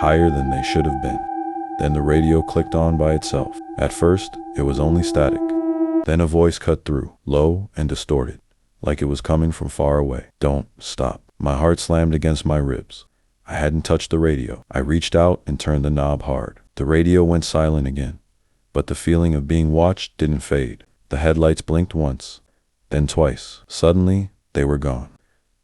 higher than they should have been. Then the radio clicked on by itself. At first, it was only static. Then a voice cut through, low and distorted, like it was coming from far away. "Don't stop." My heart slammed against my ribs. I hadn't touched the radio. I reached out and turned the knob hard. The radio went silent again, but the feeling of being watched didn't fade. The headlights blinked once, then twice. Suddenly, they were gone.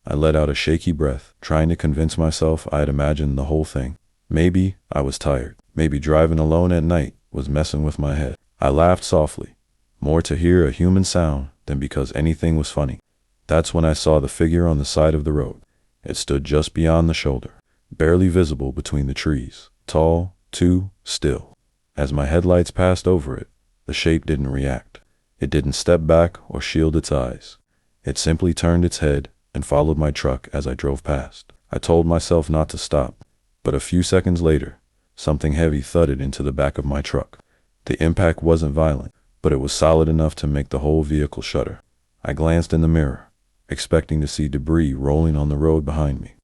I let out a shaky breath, trying to convince myself I had imagined the whole thing. Maybe I was tired. Maybe driving alone at night was messing with my head. I laughed softly, more to hear a human sound than because anything was funny. That's when I saw the figure on the side of the road. It stood just beyond the shoulder, barely visible between the trees, tall, too still. As my headlights passed over it, the shape didn't react. It didn't step back or shield its eyes. It simply turned its head and followed my truck as I drove past. I told myself not to stop, but a few seconds later, something heavy thudded into the back of my truck. The impact wasn't violent, but it was solid enough to make the whole vehicle shudder. I glanced in the mirror, expecting to see debris rolling on the road behind me.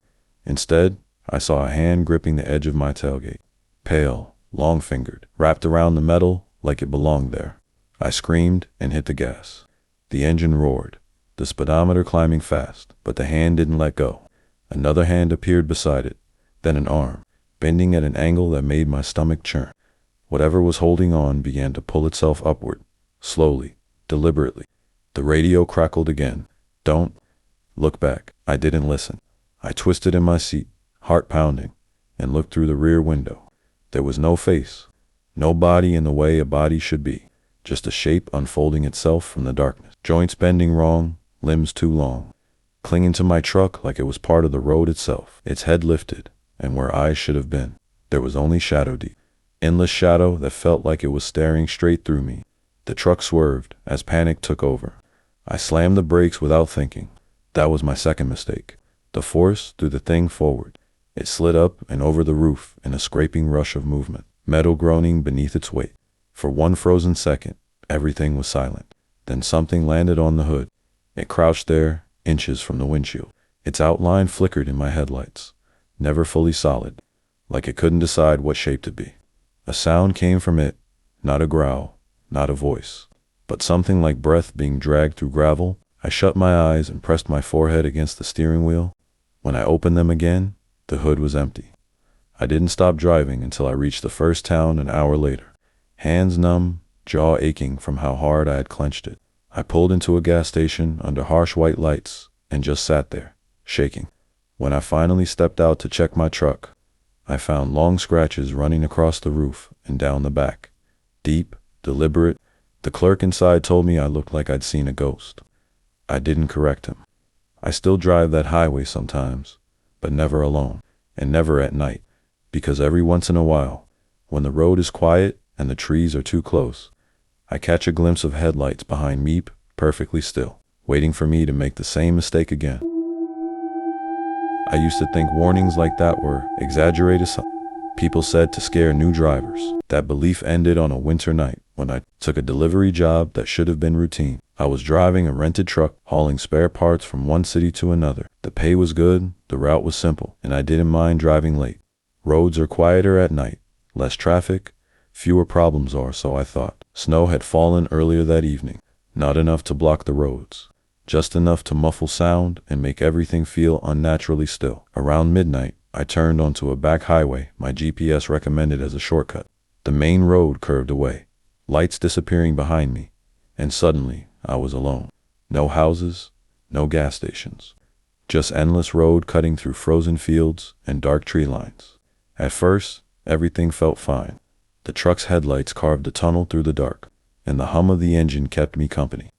Instead, I saw a hand gripping the edge of my tailgate, pale, long-fingered, wrapped around the metal like it belonged there. I screamed and hit the gas. The engine roared, the speedometer climbing fast, but the hand didn't let go. Another hand appeared beside it, then an arm, bending at an angle that made my stomach churn. Whatever was holding on began to pull itself upward, slowly, deliberately. The radio crackled again. "Don't look back." I didn't listen. I twisted in my seat, heart pounding, and looked through the rear window. There was no face, no body in the way a body should be, just a shape unfolding itself from the darkness. Joints bending wrong, limbs too long, clinging to my truck like it was part of the road itself. Its head lifted, and where eyes should have been, there was only shadow deep. Endless shadow that felt like it was staring straight through me. The truck swerved as panic took over. I slammed the brakes without thinking. That was my second mistake. The force threw the thing forward. It slid up and over the roof in a scraping rush of movement, metal groaning beneath its weight. For one frozen second, everything was silent. Then something landed on the hood. It crouched there, inches from the windshield. Its outline flickered in my headlights, never fully solid, like it couldn't decide what shape to be. A sound came from it, not a growl, not a voice, but something like breath being dragged through gravel. I shut my eyes and pressed my forehead against the steering wheel. When I opened them again, the hood was empty. I didn't stop driving until I reached the first town an hour later, hands numb, jaw aching from how hard I had clenched it. I pulled into a gas station under harsh white lights and just sat there, shaking. When I finally stepped out to check my truck, I found long scratches running across the roof and down the back. Deep, deliberate. The clerk inside told me I looked like I'd seen a ghost. I didn't correct him. I still drive that highway sometimes, but never alone, and never at night, because every once in a while, when the road is quiet and the trees are too close, I catch a glimpse of headlights behind me, perfectly still, waiting for me to make the same mistake again. I used to think warnings like that were exaggerated. People said to scare new drivers. That belief ended on a winter night when I took a delivery job that should have been routine. I was driving a rented truck, hauling spare parts from one city to another. The pay was good, the route was simple, and I didn't mind driving late. Roads are quieter at night, less traffic, fewer problems, or so I thought. Snow had fallen earlier that evening, not enough to block the roads, just enough to muffle sound and make everything feel unnaturally still. Around midnight, I turned onto a back highway my GPS recommended as a shortcut. The main road curved away, lights disappearing behind me, and suddenly I was alone. No houses, no gas stations, just endless road cutting through frozen fields and dark tree lines. At first, everything felt fine. The truck's headlights carved a tunnel through the dark, and the hum of the engine kept me company.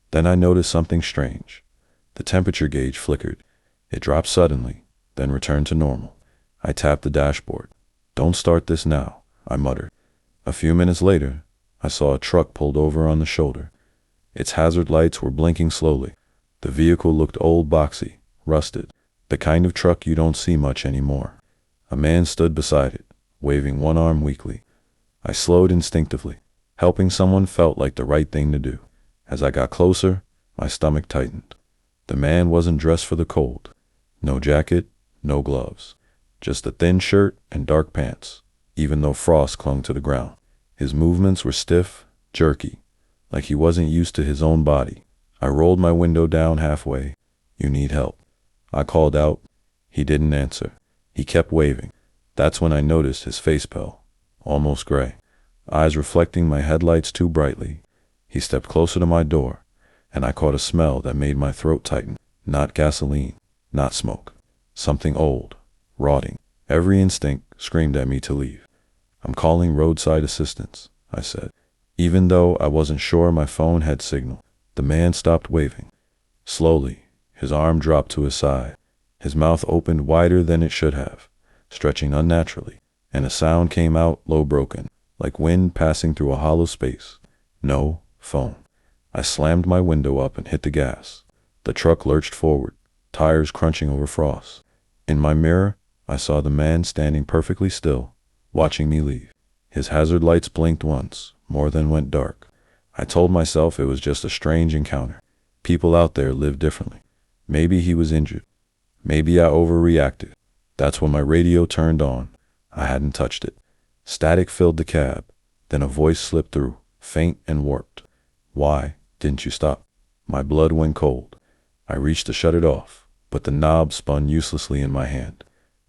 Then I noticed something strange. The temperature gauge flickered. It dropped suddenly, then returned to normal. I tapped the dashboard. "Don't start this now," I muttered. A few minutes later, I saw a truck pulled over on the shoulder. Its hazard lights were blinking slowly. The vehicle looked old, boxy, rusted, the kind of truck you don't see much anymore. A man stood beside it, waving one arm weakly. I slowed instinctively. Helping someone felt like the right thing to do. As I got closer, my stomach tightened. The man wasn't dressed for the cold. No jacket, no gloves. just a thin shirt and dark pants, even though frost clung to the ground. His movements were stiff, jerky, like he wasn't used to his own body. I rolled my window down halfway. "You need help," I called out. He didn't answer. He kept waving. That's when I noticed his face pale, almost gray, eyes reflecting my headlights too brightly. He stepped closer to my door, and I caught a smell that made my throat tighten. Not gasoline, not smoke. Something old, rotting. Every instinct screamed at me to leave. "I'm calling roadside assistance," I said, even though I wasn't sure my phone had signal. The man stopped waving. Slowly, his arm dropped to his side. His mouth opened wider than it should have, stretching unnaturally, and a sound came out low broken, like wind passing through a hollow space. No phone. I slammed my window up and hit the gas. The truck lurched forward, tires crunching over frost. In my mirror, I saw the man standing perfectly still, watching me leave. His hazard lights blinked once, more than went dark. I told myself it was just a strange encounter. People out there live differently. Maybe he was injured. Maybe I overreacted. That's when my radio turned on. I hadn't touched it. Static filled the cab. Then a voice slipped through, faint and warped. "Why didn't you stop?" My blood went cold. I reached to shut it off, but the knob spun uselessly in my hand.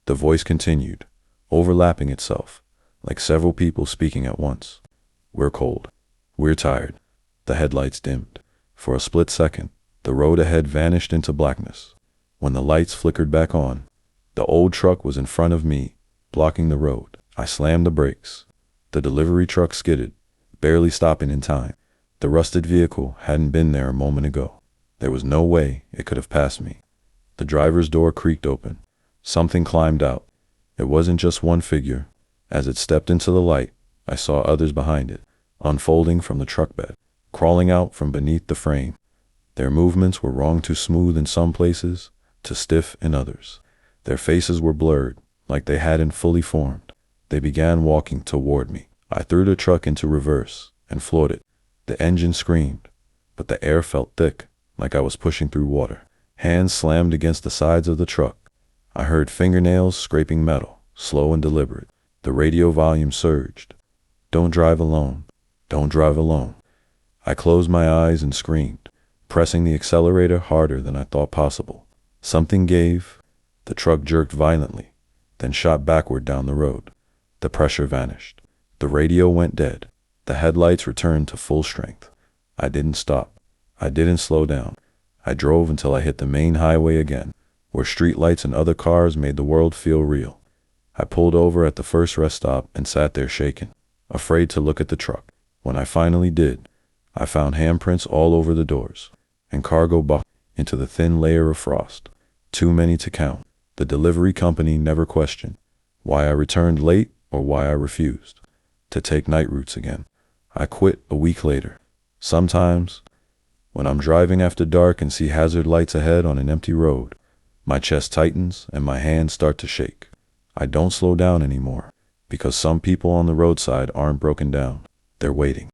The voice continued, overlapping itself, like several people speaking at once. "We're cold. We're tired." The headlights dimmed. For a split second, the road ahead vanished into blackness. When the lights flickered back on, the old truck was in front of me, blocking the road. I slammed the brakes. The delivery truck skidded, barely stopping in time. The rusted vehicle hadn't been there a moment ago. There was no way it could have passed me. The driver's door creaked open. Something climbed out. It wasn't just one figure. As it stepped into the light, I saw others behind it, unfolding from the truck bed, crawling out from beneath the frame. Their movements were wrong too smooth in some places, too stiff in others. Their faces were blurred, like they hadn't fully formed. They began walking toward me. I threw the truck into reverse and floored it. The engine screamed, but the air felt thick, like I was pushing through water. Hands slammed against the sides of the truck. I heard fingernails scraping metal, slow and deliberate. The radio volume surged. "Don't drive alone. Don't drive alone." I closed my eyes and screamed, pressing the accelerator harder than I thought possible. Something gave. The truck jerked violently, then shot backward down the road. The pressure vanished. The radio went dead. The headlights returned to full strength. I didn't stop. I didn't slow down. I drove until I hit the main highway again, where streetlights and other cars made the world feel real. I pulled over at the first rest stop and sat there shaken, afraid to look at the truck. When I finally did, I found handprints all over the doors, and cargo bucked into the thin layer of frost. Too many to count. The delivery company never questioned why I returned late or why I refused to take night routes again. I quit a week later. Sometimes, when I'm driving after dark and see hazard lights ahead on an empty road, my chest tightens and my hands start to shake. I don't slow down anymore, because some people on the roadside aren't broken down. They're waiting.